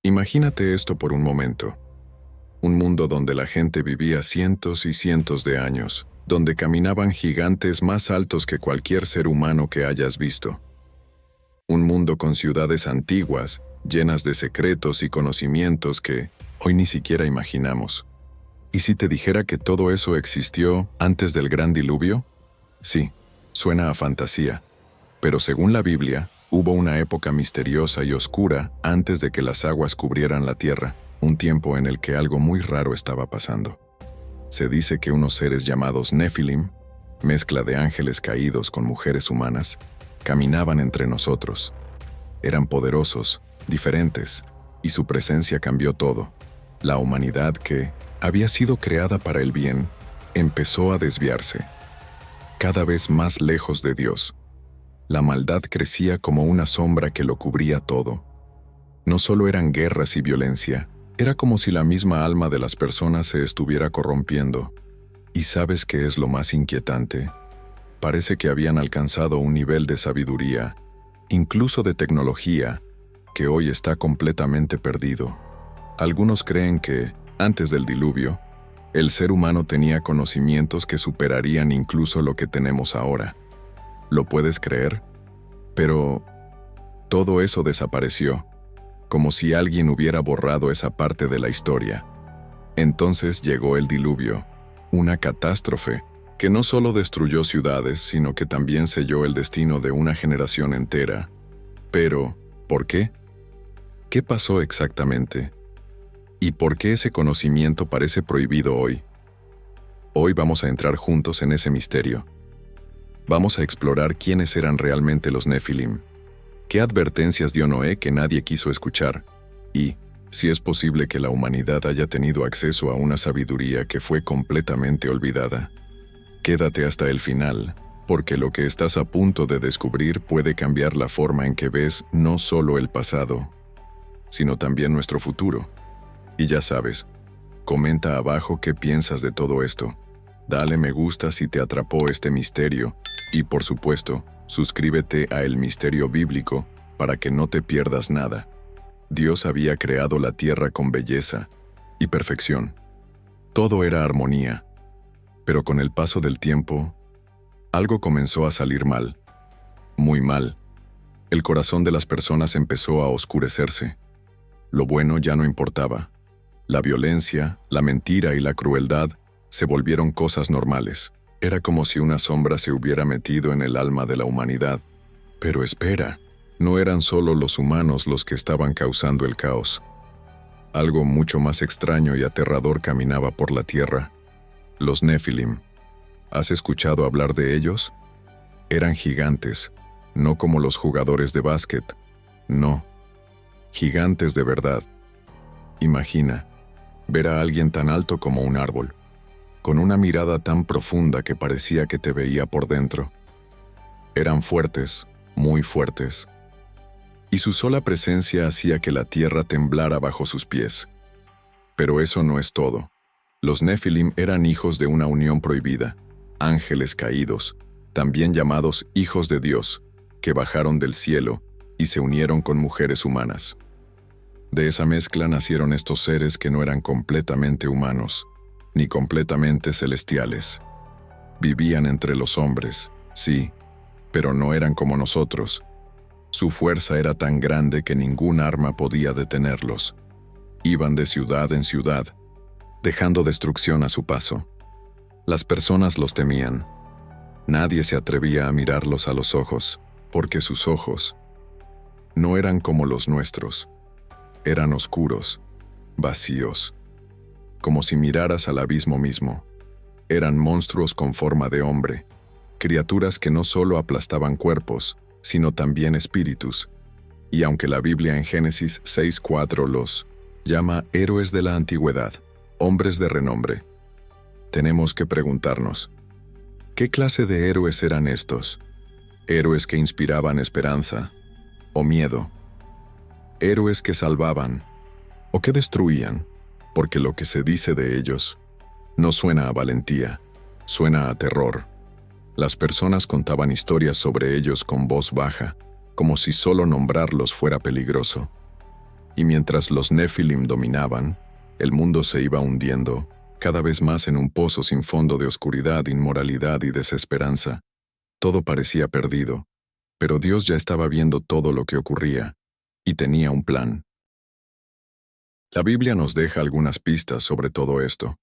Imagínate esto por un momento. Un mundo donde la gente vivía cientos y cientos de años, donde caminaban gigantes más altos que cualquier ser humano que hayas visto. Un mundo con ciudades antiguas, llenas de secretos y conocimientos que hoy ni siquiera imaginamos. ¿Y si te dijera que todo eso existió antes del gran diluvio? Sí, suena a fantasía, pero según la Biblia, hubo una época misteriosa y oscura antes de que las aguas cubrieran la tierra, un tiempo en el que algo muy raro estaba pasando. Se dice que unos seres llamados Nefilim, mezcla de ángeles caídos con mujeres humanas, caminaban entre nosotros. Eran poderosos, diferentes, y su presencia cambió todo. La humanidad que había sido creada para el bien, empezó a desviarse, cada vez más lejos de Dios. La maldad crecía como una sombra que lo cubría todo. No solo eran guerras y violencia, era como si la misma alma de las personas se estuviera corrompiendo. ¿Y sabes qué es lo más inquietante? Parece que habían alcanzado un nivel de sabiduría, incluso de tecnología, que hoy está completamente perdido. Algunos creen que, antes del diluvio, el ser humano tenía conocimientos que superarían incluso lo que tenemos ahora. ¿Lo puedes creer? Pero todo eso desapareció, como si alguien hubiera borrado esa parte de la historia. Entonces llegó el diluvio, una catástrofe que no solo destruyó ciudades, sino que también selló el destino de una generación entera. Pero, ¿por qué? ¿Qué pasó exactamente? ¿Y por qué ese conocimiento parece prohibido hoy? Hoy vamos a entrar juntos en ese misterio. Vamos a explorar quiénes eran realmente los Nefilim, qué advertencias dio Noé que nadie quiso escuchar, y si es posible que la humanidad haya tenido acceso a una sabiduría que fue completamente olvidada. Quédate hasta el final, porque lo que estás a punto de descubrir puede cambiar la forma en que ves no solo el pasado, sino también nuestro futuro. Y ya sabes, comenta abajo qué piensas de todo esto. Dale me gusta si te atrapó este misterio, y por supuesto, suscríbete a El Misterio Bíblico para que no te pierdas nada. Dios había creado la tierra con belleza y perfección. Todo era armonía. Pero con el paso del tiempo, algo comenzó a salir mal. Muy mal. El corazón de las personas empezó a oscurecerse. Lo bueno ya no importaba. La violencia, la mentira y la crueldad se volvieron cosas normales. Era como si una sombra se hubiera metido en el alma de la humanidad. Pero espera, no eran solo los humanos los que estaban causando el caos. Algo mucho más extraño y aterrador caminaba por la tierra. Los Nefilim. ¿Has escuchado hablar de ellos? Eran gigantes, no como los jugadores de básquet. No, gigantes de verdad. Imagina, ver a alguien tan alto como un árbol, con una mirada tan profunda que parecía que te veía por dentro. Eran fuertes, muy fuertes, y su sola presencia hacía que la tierra temblara bajo sus pies. Pero eso no es todo. Los Nefilim eran hijos de una unión prohibida, ángeles caídos, también llamados hijos de Dios, que bajaron del cielo y se unieron con mujeres humanas. De esa mezcla nacieron estos seres que no eran completamente humanos, ni completamente celestiales. Vivían entre los hombres, sí, pero no eran como nosotros. Su fuerza era tan grande que ningún arma podía detenerlos. Iban de ciudad en ciudad, dejando destrucción a su paso. Las personas los temían. Nadie se atrevía a mirarlos a los ojos, porque sus ojos no eran como los nuestros. Eran oscuros, vacíos, como si miraras al abismo mismo. Eran monstruos con forma de hombre, criaturas que no solo aplastaban cuerpos, sino también espíritus. Y aunque la Biblia en Génesis 6:4 los llama héroes de la antigüedad, hombres de renombre, tenemos que preguntarnos, ¿qué clase de héroes eran estos? ¿Héroes que inspiraban esperanza o miedo? ¿Héroes que salvaban o que destruían? Porque lo que se dice de ellos no suena a valentía, suena a terror. Las personas contaban historias sobre ellos con voz baja, como si solo nombrarlos fuera peligroso. Y mientras los Nefilim dominaban, el mundo se iba hundiendo, cada vez más en un pozo sin fondo de oscuridad, inmoralidad y desesperanza. Todo parecía perdido, pero Dios ya estaba viendo todo lo que ocurría, y tenía un plan. La Biblia nos deja algunas pistas sobre todo esto,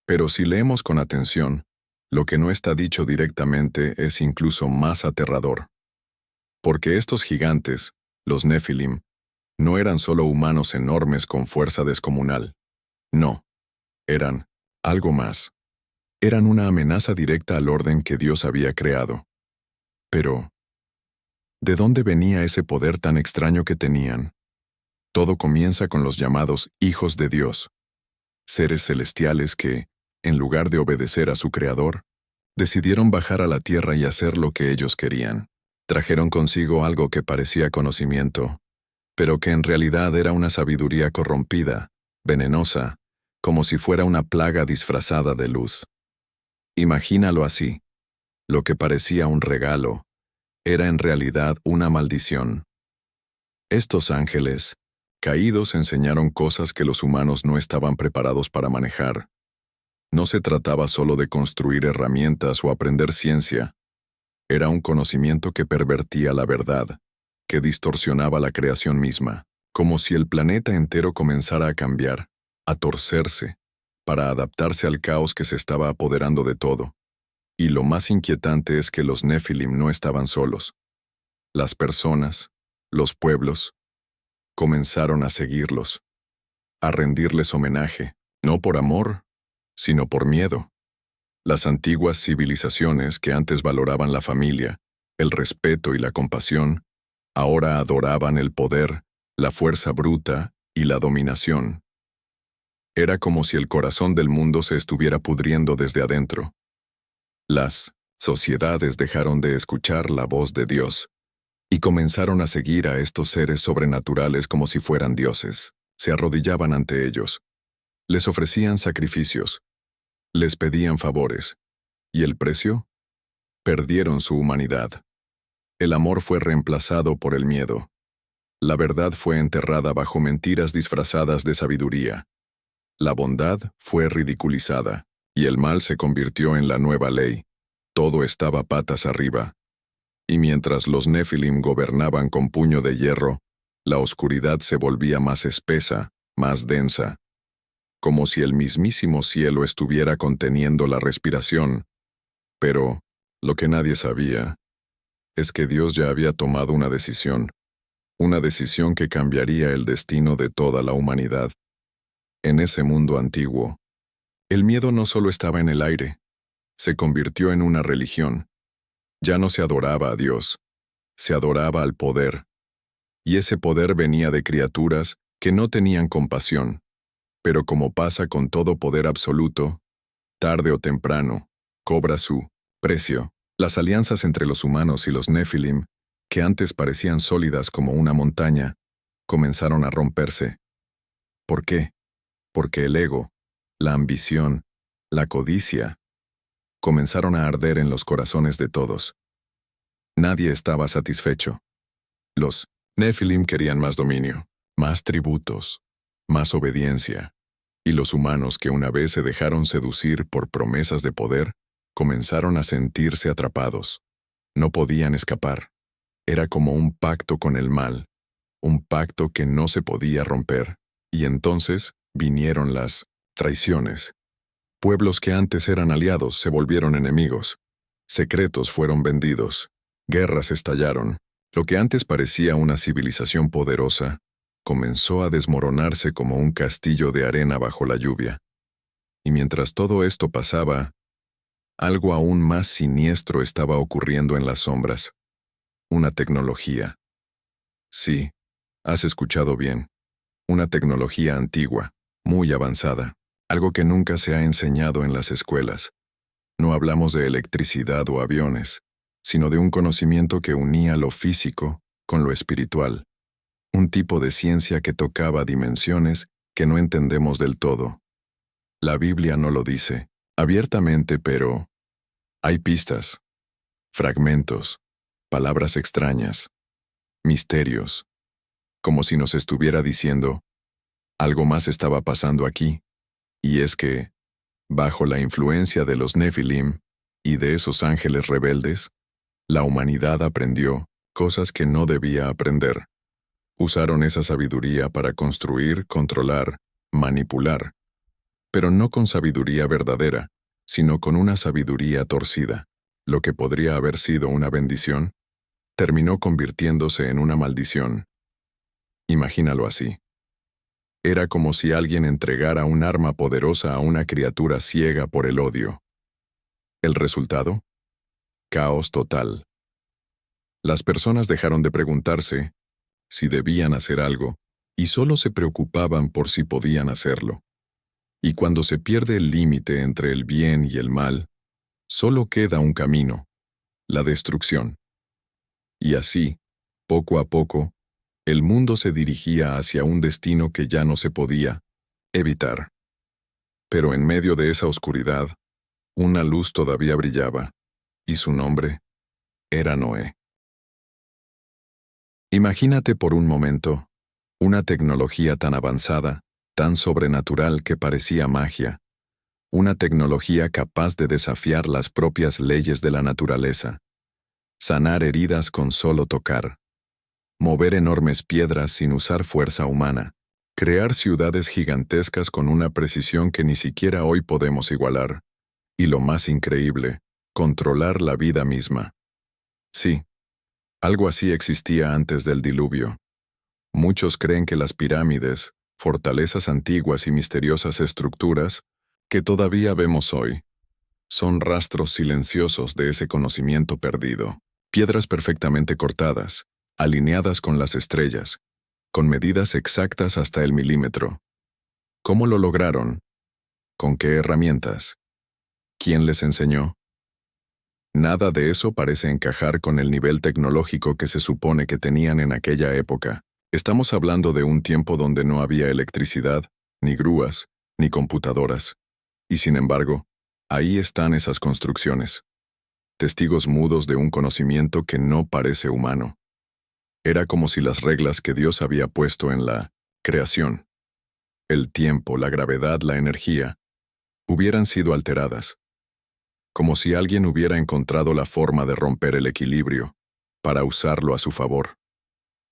pero si leemos con atención, lo que no está dicho directamente es incluso más aterrador. Porque estos gigantes, los Nefilim, no eran solo humanos enormes con fuerza descomunal. No, eran algo más. Eran una amenaza directa al orden que Dios había creado. Pero, ¿de dónde venía ese poder tan extraño que tenían? Todo comienza con los llamados hijos de Dios, seres celestiales que, en lugar de obedecer a su Creador, decidieron bajar a la tierra y hacer lo que ellos querían. Trajeron consigo algo que parecía conocimiento, pero que en realidad era una sabiduría corrompida, venenosa, como si fuera una plaga disfrazada de luz. Imagínalo así. Lo que parecía un regalo, era en realidad una maldición. Estos ángeles, caídos, enseñaron cosas que los humanos no estaban preparados para manejar. No se trataba solo de construir herramientas o aprender ciencia. Era un conocimiento que pervertía la verdad, que distorsionaba la creación misma, como si el planeta entero comenzara a cambiar, a torcerse, para adaptarse al caos que se estaba apoderando de todo. Y lo más inquietante es que los Nefilim no estaban solos. Las personas, los pueblos, comenzaron a seguirlos, a rendirles homenaje, no por amor, sino por miedo. Las antiguas civilizaciones que antes valoraban la familia, el respeto y la compasión, ahora adoraban el poder, la fuerza bruta y la dominación. Era como si el corazón del mundo se estuviera pudriendo desde adentro. Las sociedades dejaron de escuchar la voz de Dios y comenzaron a seguir a estos seres sobrenaturales como si fueran dioses. Se arrodillaban ante ellos. Les ofrecían sacrificios. Les pedían favores. ¿Y el precio? Perdieron su humanidad. El amor fue reemplazado por el miedo. La verdad fue enterrada bajo mentiras disfrazadas de sabiduría. La bondad fue ridiculizada, y el mal se convirtió en la nueva ley. Todo estaba patas arriba. Y mientras los Nefilim gobernaban con puño de hierro, la oscuridad se volvía más espesa, más densa, como si el mismísimo cielo estuviera conteniendo la respiración. Pero, lo que nadie sabía, es que Dios ya había tomado una decisión que cambiaría el destino de toda la humanidad. En ese mundo antiguo, el miedo no solo estaba en el aire, se convirtió en una religión. Ya no se adoraba a Dios, se adoraba al poder. Y ese poder venía de criaturas que no tenían compasión. Pero como pasa con todo poder absoluto, tarde o temprano, cobra su precio. Las alianzas entre los humanos y los Nefilim, que antes parecían sólidas como una montaña, comenzaron a romperse. ¿Por qué? Porque el ego, la ambición, la codicia, comenzaron a arder en los corazones de todos. Nadie estaba satisfecho. Los Nefilim querían más dominio, más tributos, más obediencia, y los humanos que una vez se dejaron seducir por promesas de poder, comenzaron a sentirse atrapados. No podían escapar. Era como un pacto con el mal, un pacto que no se podía romper. Y entonces vinieron las traiciones. Pueblos que antes eran aliados se volvieron enemigos. Secretos fueron vendidos. Guerras estallaron. Lo que antes parecía una civilización poderosa, comenzó a desmoronarse como un castillo de arena bajo la lluvia. Y mientras todo esto pasaba, algo aún más siniestro estaba ocurriendo en las sombras. Una tecnología. Sí, has escuchado bien. Una tecnología antigua, muy avanzada, algo que nunca se ha enseñado en las escuelas. No hablamos de electricidad o aviones, sino de un conocimiento que unía lo físico con lo espiritual. Un tipo de ciencia que tocaba dimensiones que no entendemos del todo. La Biblia no lo dice abiertamente, pero hay pistas, fragmentos, palabras extrañas, misterios, como si nos estuviera diciendo, algo más estaba pasando aquí, y es que, bajo la influencia de los Nefilim y de esos ángeles rebeldes, la humanidad aprendió cosas que no debía aprender. Usaron esa sabiduría para construir, controlar, manipular, pero no con sabiduría verdadera, sino con una sabiduría torcida. Lo que podría haber sido una bendición, terminó convirtiéndose en una maldición. Imagínalo así. Era como si alguien entregara un arma poderosa a una criatura ciega por el odio. ¿El resultado? Caos total. Las personas dejaron de preguntarse si debían hacer algo y solo se preocupaban por si podían hacerlo. Y cuando se pierde el límite entre el bien y el mal, solo queda un camino, la destrucción. Y así, poco a poco, el mundo se dirigía hacia un destino que ya no se podía evitar. Pero en medio de esa oscuridad, una luz todavía brillaba, y su nombre era Noé. Imagínate por un momento una tecnología tan avanzada, tan sobrenatural que parecía magia, una tecnología capaz de desafiar las propias leyes de la naturaleza, sanar heridas con solo tocar, mover enormes piedras sin usar fuerza humana, crear ciudades gigantescas con una precisión que ni siquiera hoy podemos igualar, y lo más increíble, controlar la vida misma. Sí, algo así existía antes del diluvio. Muchos creen que las pirámides, fortalezas antiguas y misteriosas estructuras que todavía vemos hoy, son rastros silenciosos de ese conocimiento perdido. Piedras perfectamente cortadas, alineadas con las estrellas, con medidas exactas hasta el milímetro. ¿Cómo lo lograron? ¿Con qué herramientas? ¿Quién les enseñó? Nada de eso parece encajar con el nivel tecnológico que se supone que tenían en aquella época. Estamos hablando de un tiempo donde no había electricidad, ni grúas, ni computadoras. Y sin embargo, ahí están esas construcciones. Testigos mudos de un conocimiento que no parece humano. Era como si las reglas que Dios había puesto en la creación, el tiempo, la gravedad, la energía, hubieran sido alteradas. Como si alguien hubiera encontrado la forma de romper el equilibrio, para usarlo a su favor.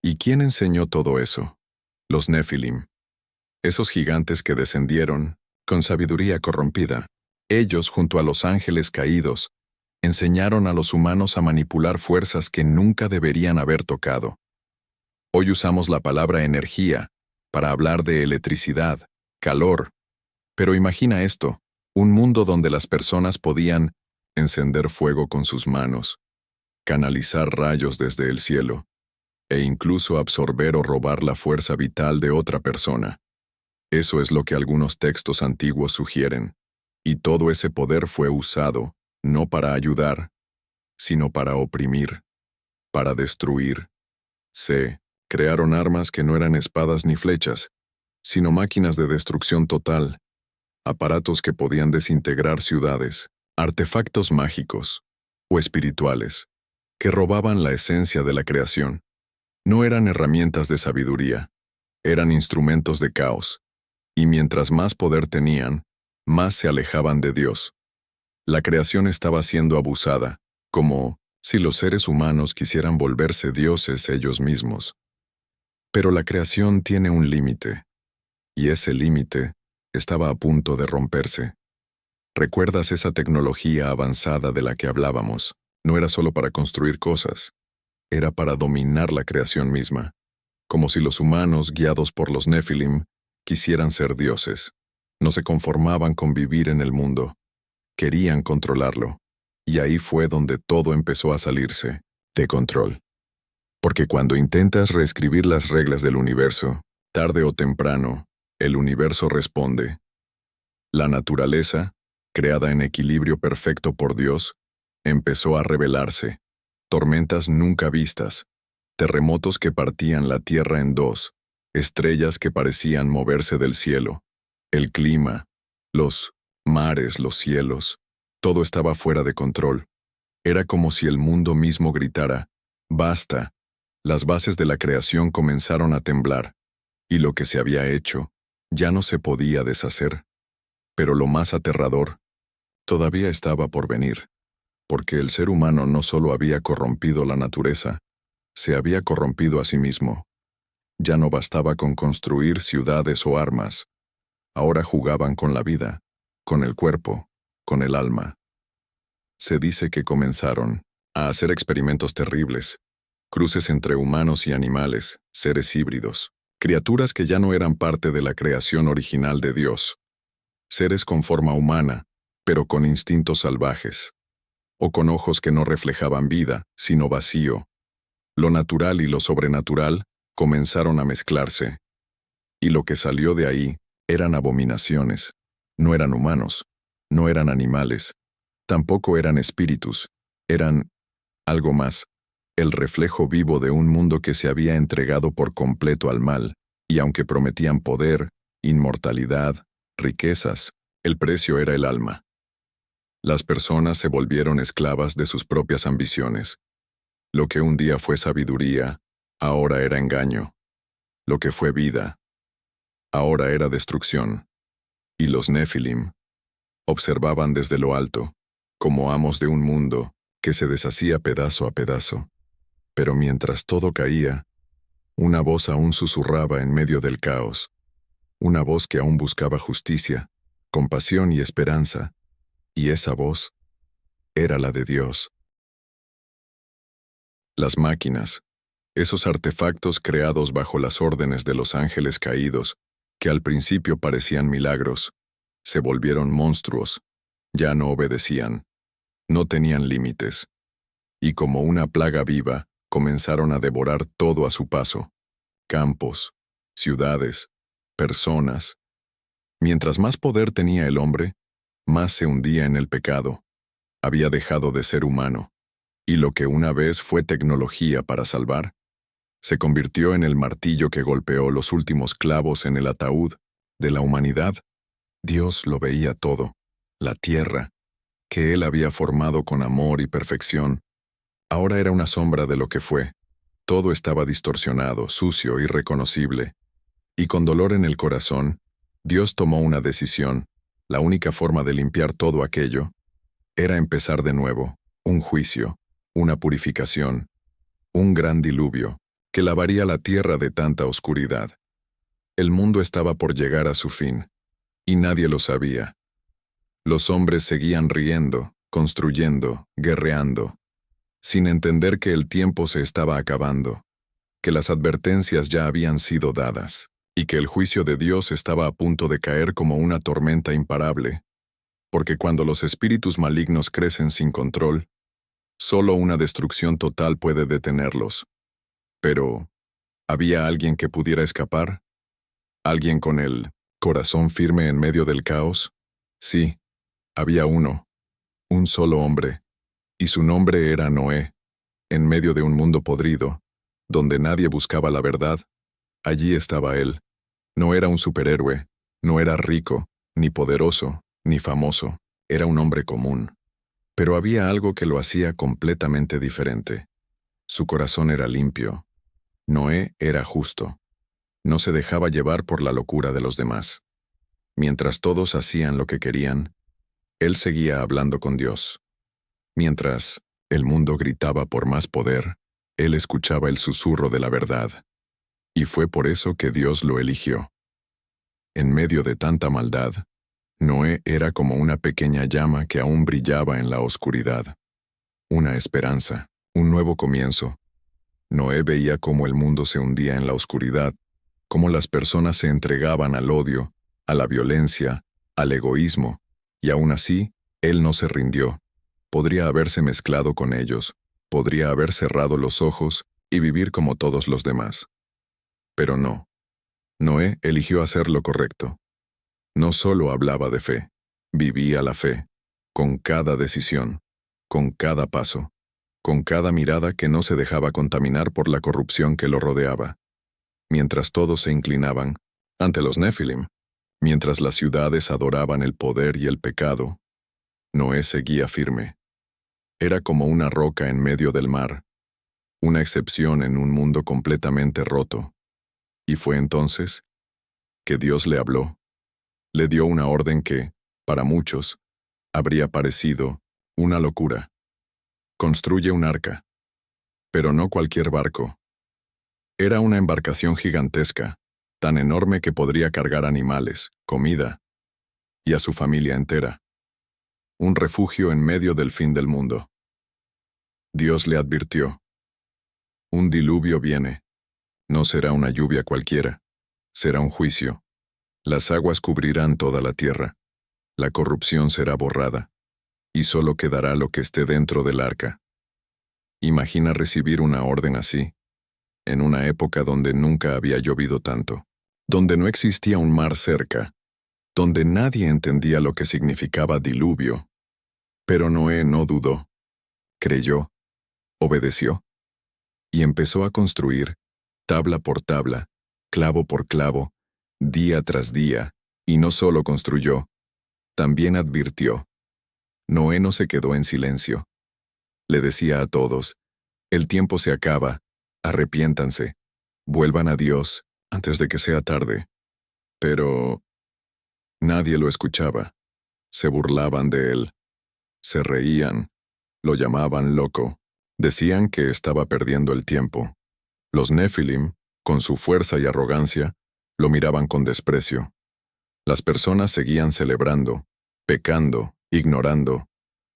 ¿Y quién enseñó todo eso? Los Nefilim. Esos gigantes que descendieron, con sabiduría corrompida. Ellos, junto a los ángeles caídos, enseñaron a los humanos a manipular fuerzas que nunca deberían haber tocado. Hoy usamos la palabra energía para hablar de electricidad, calor. Pero imagina esto, un mundo donde las personas podían encender fuego con sus manos, canalizar rayos desde el cielo, e incluso absorber o robar la fuerza vital de otra persona. Eso es lo que algunos textos antiguos sugieren, y todo ese poder fue usado, no para ayudar, sino para oprimir, para destruir. Se crearon armas que no eran espadas ni flechas, sino máquinas de destrucción total, aparatos que podían desintegrar ciudades, artefactos mágicos o espirituales, que robaban la esencia de la creación. No eran herramientas de sabiduría, eran instrumentos de caos, y mientras más poder tenían, más se alejaban de Dios. La creación estaba siendo abusada, como si los seres humanos quisieran volverse dioses ellos mismos. Pero la creación tiene un límite, y ese límite estaba a punto de romperse. ¿Recuerdas esa tecnología avanzada de la que hablábamos? No era solo para construir cosas, era para dominar la creación misma, como si los humanos, guiados por los Nefilim, quisieran ser dioses. No se conformaban con vivir en el mundo, querían controlarlo, y ahí fue donde todo empezó a salirse de control. Porque cuando intentas reescribir las reglas del universo, tarde o temprano, el universo responde. La naturaleza, creada en equilibrio perfecto por Dios, empezó a rebelarse. Tormentas nunca vistas, terremotos que partían la tierra en dos, estrellas que parecían moverse del cielo, el clima, los mares, los cielos, todo estaba fuera de control. Era como si el mundo mismo gritara, «Basta», Las bases de la creación comenzaron a temblar, y lo que se había hecho ya no se podía deshacer. Pero lo más aterrador todavía estaba por venir, porque el ser humano no solo había corrompido la naturaleza, se había corrompido a sí mismo. Ya no bastaba con construir ciudades o armas, ahora jugaban con la vida, con el cuerpo, con el alma. Se dice que comenzaron a hacer experimentos terribles, cruces entre humanos y animales, seres híbridos, criaturas que ya no eran parte de la creación original de Dios, seres con forma humana, pero con instintos salvajes, o con ojos que no reflejaban vida, sino vacío. Lo natural y lo sobrenatural comenzaron a mezclarse, y lo que salió de ahí eran abominaciones. No eran humanos, no eran animales, tampoco eran espíritus, eran algo más, el reflejo vivo de un mundo que se había entregado por completo al mal, y aunque prometían poder, inmortalidad, riquezas, el precio era el alma. Las personas se volvieron esclavas de sus propias ambiciones. Lo que un día fue sabiduría, ahora era engaño. Lo que fue vida, ahora era destrucción. Y los Nefilim observaban desde lo alto, como amos de un mundo que se deshacía pedazo a pedazo. Pero mientras todo caía, una voz aún susurraba en medio del caos, una voz que aún buscaba justicia, compasión y esperanza, y esa voz era la de Dios. Las máquinas, esos artefactos creados bajo las órdenes de los ángeles caídos, que al principio parecían milagros, se volvieron monstruos, ya no obedecían, no tenían límites, y como una plaga viva, comenzaron a devorar todo a su paso, campos, ciudades, personas. Mientras más poder tenía el hombre, más se hundía en el pecado, había dejado de ser humano, y lo que una vez fue tecnología para salvar, se convirtió en el martillo que golpeó los últimos clavos en el ataúd de la humanidad. Dios lo veía todo, la tierra, que Él había formado con amor y perfección, ahora era una sombra de lo que fue. Todo estaba distorsionado, sucio, irreconocible. Y con dolor en el corazón, Dios tomó una decisión. La única forma de limpiar todo aquello era empezar de nuevo, un juicio, una purificación, un gran diluvio, que lavaría la tierra de tanta oscuridad. El mundo estaba por llegar a su fin, y nadie lo sabía. Los hombres seguían riendo, construyendo, guerreando, sin entender que el tiempo se estaba acabando, que las advertencias ya habían sido dadas, y que el juicio de Dios estaba a punto de caer como una tormenta imparable, porque cuando los espíritus malignos crecen sin control, solo una destrucción total puede detenerlos. Pero, ¿había alguien que pudiera escapar? ¿Alguien con el corazón firme en medio del caos? Sí, había uno, un solo hombre, y su nombre era Noé. En medio de un mundo podrido, donde nadie buscaba la verdad, allí estaba él. No era un superhéroe, no era rico, ni poderoso, ni famoso, era un hombre común. Pero había algo que lo hacía completamente diferente. Su corazón era limpio. Noé era justo. No se dejaba llevar por la locura de los demás. Mientras todos hacían lo que querían, él seguía hablando con Dios. Mientras el mundo gritaba por más poder, él escuchaba el susurro de la verdad. Y fue por eso que Dios lo eligió. En medio de tanta maldad, Noé era como una pequeña llama que aún brillaba en la oscuridad. Una esperanza, un nuevo comienzo. Noé veía cómo el mundo se hundía en la oscuridad, cómo las personas se entregaban al odio, a la violencia, al egoísmo, y aún así, él no se rindió. Podría haberse mezclado con ellos, podría haber cerrado los ojos y vivir como todos los demás. Pero no. Noé eligió hacer lo correcto. No solo hablaba de fe, vivía la fe, con cada decisión, con cada paso, con cada mirada que no se dejaba contaminar por la corrupción que lo rodeaba. Mientras todos se inclinaban ante los Nefilim, mientras las ciudades adoraban el poder y el pecado, Noé seguía firme. Era como una roca en medio del mar, una excepción en un mundo completamente roto. Y fue entonces que Dios le habló. Le dio una orden que, para muchos, habría parecido una locura. Construye un arca. Pero no cualquier barco. Era una embarcación gigantesca, tan enorme que podría cargar animales, comida, y a su familia entera. Un refugio en medio del fin del mundo. Dios le advirtió. Un diluvio viene. No será una lluvia cualquiera. Será un juicio. Las aguas cubrirán toda la tierra. La corrupción será borrada. Y solo quedará lo que esté dentro del arca. Imagina recibir una orden así, en una época donde nunca había llovido tanto, donde no existía un mar cerca, donde nadie entendía lo que significaba diluvio. Pero Noé no dudó. Creyó, obedeció, y empezó a construir, tabla por tabla, clavo por clavo, día tras día, y no solo construyó, también advirtió. Noé no se quedó en silencio. Le decía a todos, el tiempo se acaba, arrepiéntanse, vuelvan a Dios antes de que sea tarde. Pero nadie lo escuchaba. Se burlaban de él. Se reían. Lo llamaban loco. Decían que estaba perdiendo el tiempo. Los Nefilim, con su fuerza y arrogancia, lo miraban con desprecio. Las personas seguían celebrando, pecando, ignorando,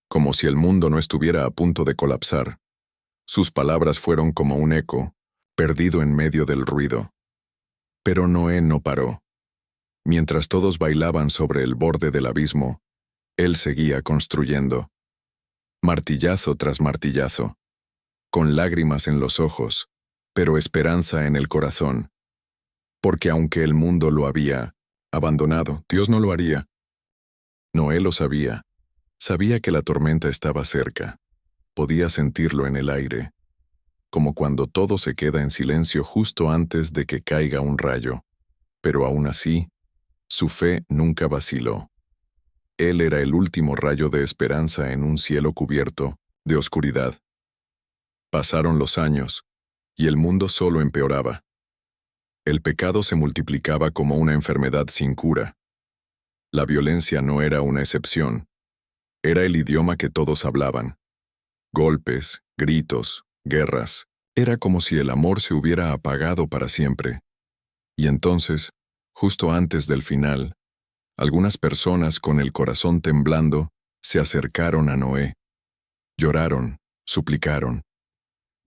como si el mundo no estuviera a punto de colapsar. Sus palabras fueron como un eco, perdido en medio del ruido. Pero Noé no paró. Mientras todos bailaban sobre el borde del abismo, él seguía construyendo. Martillazo tras martillazo, con lágrimas en los ojos, pero esperanza en el corazón. Porque aunque el mundo lo había abandonado, Dios no lo haría. Noé lo sabía. Sabía que la tormenta estaba cerca. Podía sentirlo en el aire. Como cuando todo se queda en silencio justo antes de que caiga un rayo. Pero aún así, su fe nunca vaciló. Él era el último rayo de esperanza en un cielo cubierto de oscuridad. Pasaron los años, y el mundo solo empeoraba. El pecado se multiplicaba como una enfermedad sin cura. La violencia no era una excepción. Era el idioma que todos hablaban. Golpes, gritos, guerras. Era como si el amor se hubiera apagado para siempre. Y entonces, justo antes del final, algunas personas con el corazón temblando se acercaron a Noé. Lloraron, suplicaron.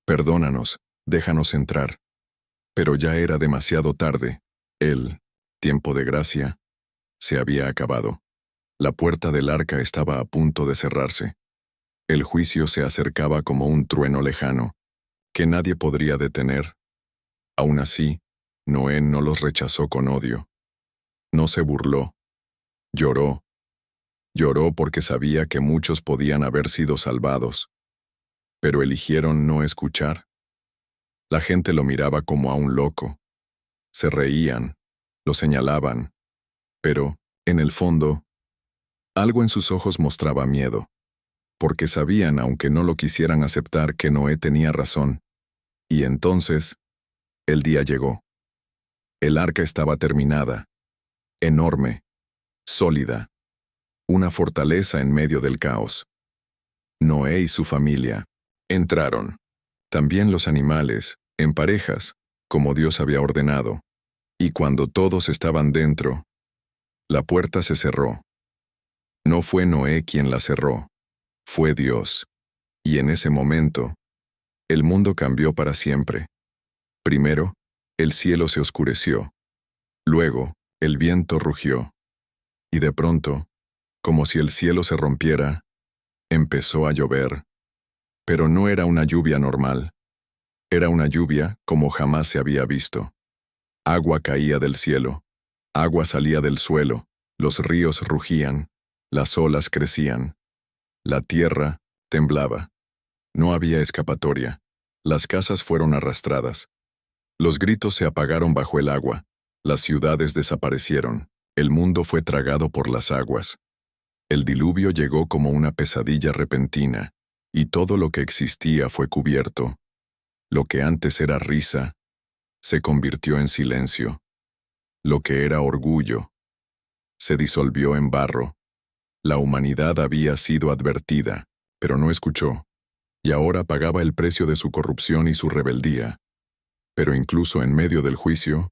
Perdónanos, déjanos entrar. Pero ya era demasiado tarde. El tiempo de gracia se había acabado. La puerta del arca estaba a punto de cerrarse. El juicio se acercaba como un trueno lejano, que nadie podría detener. Aún así, Noé no los rechazó con odio. No se burló. Lloró. Lloró porque sabía que muchos podían haber sido salvados. Pero eligieron no escuchar. La gente lo miraba como a un loco. Se reían, lo señalaban. Pero, en el fondo, algo en sus ojos mostraba miedo, porque sabían, aunque no lo quisieran aceptar, que Noé tenía razón. Y entonces, el día llegó. El arca estaba terminada, enorme, sólida, una fortaleza en medio del caos. Noé y su familia entraron. También los animales, en parejas, como Dios había ordenado. Y cuando todos estaban dentro, la puerta se cerró. No fue Noé quien la cerró, fue Dios. Y en ese momento, el mundo cambió para siempre. Primero, el cielo se oscureció. Luego, el viento rugió. Y de pronto, como si el cielo se rompiera, empezó a llover. Pero no era una lluvia normal. Era una lluvia como jamás se había visto. Agua caía del cielo. Agua salía del suelo. Los ríos rugían. Las olas crecían. La tierra temblaba. No había escapatoria. Las casas fueron arrastradas. Los gritos se apagaron bajo el agua. Las ciudades desaparecieron. El mundo fue tragado por las aguas. El diluvio llegó como una pesadilla repentina, y todo lo que existía fue cubierto. Lo que antes era risa, se convirtió en silencio. Lo que era orgullo, se disolvió en barro. La humanidad había sido advertida, pero no escuchó, y ahora pagaba el precio de su corrupción y su rebeldía. Pero incluso en medio del juicio,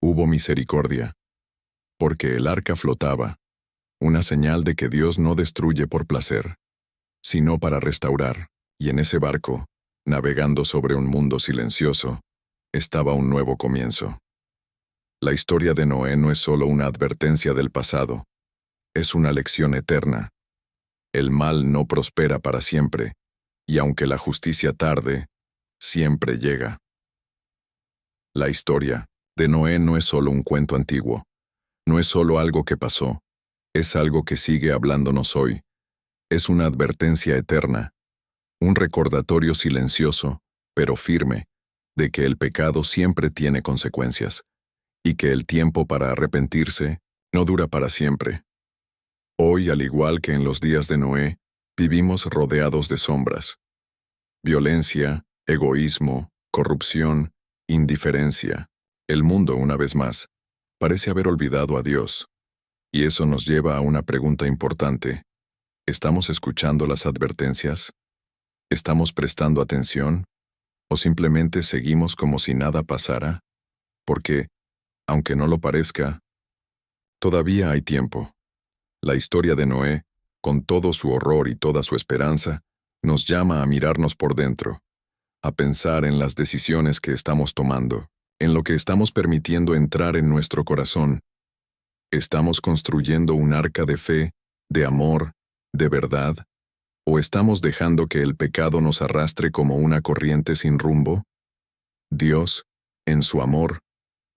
hubo misericordia, porque el arca flotaba, una señal de que Dios no destruye por placer, sino para restaurar, y en ese barco, navegando sobre un mundo silencioso, estaba un nuevo comienzo. La historia de Noé no es solo una advertencia del pasado, es una lección eterna. El mal no prospera para siempre, y aunque la justicia tarde, siempre llega. La historia de Noé no es solo un cuento antiguo, no es solo algo que pasó, es algo que sigue hablándonos hoy. Es una advertencia eterna, un recordatorio silencioso, pero firme, de que el pecado siempre tiene consecuencias, y que el tiempo para arrepentirse no dura para siempre. Hoy, al igual que en los días de Noé, vivimos rodeados de sombras. Violencia, egoísmo, corrupción, indiferencia. El mundo, una vez más, parece haber olvidado a Dios. Y eso nos lleva a una pregunta importante. ¿Estamos escuchando las advertencias? ¿Estamos prestando atención? ¿O simplemente seguimos como si nada pasara? Porque, aunque no lo parezca, todavía hay tiempo. La historia de Noé, con todo su horror y toda su esperanza, nos llama a mirarnos por dentro, a pensar en las decisiones que estamos tomando, en lo que estamos permitiendo entrar en nuestro corazón. ¿Estamos construyendo un arca de fe, de amor, de verdad? ¿O estamos dejando que el pecado nos arrastre como una corriente sin rumbo? Dios, en su amor,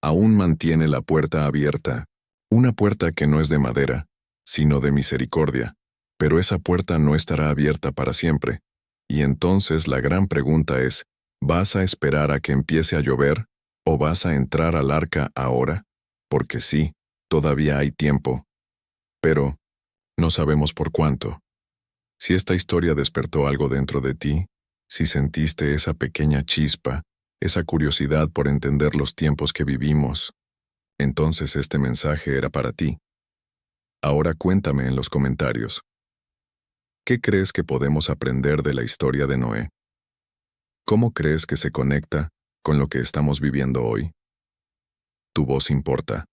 aún mantiene la puerta abierta, una puerta que no es de madera, sino de misericordia, pero esa puerta no estará abierta para siempre. Y entonces la gran pregunta es, ¿vas a esperar a que empiece a llover, o vas a entrar al arca ahora? Porque sí, todavía hay tiempo. Pero no sabemos por cuánto. Si esta historia despertó algo dentro de ti, si sentiste esa pequeña chispa, esa curiosidad por entender los tiempos que vivimos, entonces este mensaje era para ti. Ahora cuéntame en los comentarios. ¿Qué crees que podemos aprender de la historia de Noé? ¿Cómo crees que se conecta con lo que estamos viviendo hoy? Tu voz importa.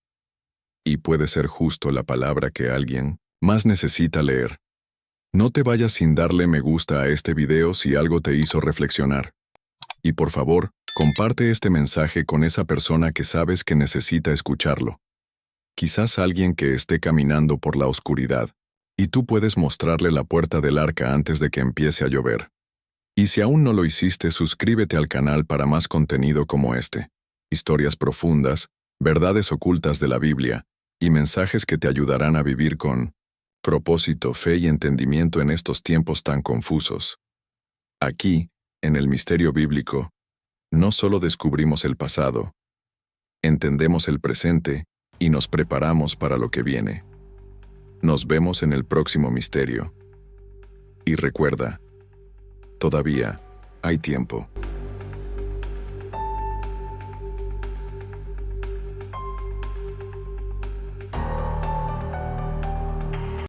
Y puede ser justo la palabra que alguien más necesita leer. No te vayas sin darle me gusta a este video si algo te hizo reflexionar. Y por favor, comparte este mensaje con esa persona que sabes que necesita escucharlo. Quizás alguien que esté caminando por la oscuridad, y tú puedes mostrarle la puerta del arca antes de que empiece a llover. Y si aún no lo hiciste, suscríbete al canal para más contenido como este. Historias profundas, verdades ocultas de la Biblia, y mensajes que te ayudarán a vivir con propósito, fe y entendimiento en estos tiempos tan confusos. Aquí, en el misterio bíblico, no solo descubrimos el pasado, entendemos el presente y nos preparamos para lo que viene. Nos vemos en el próximo misterio. Y recuerda, todavía hay tiempo.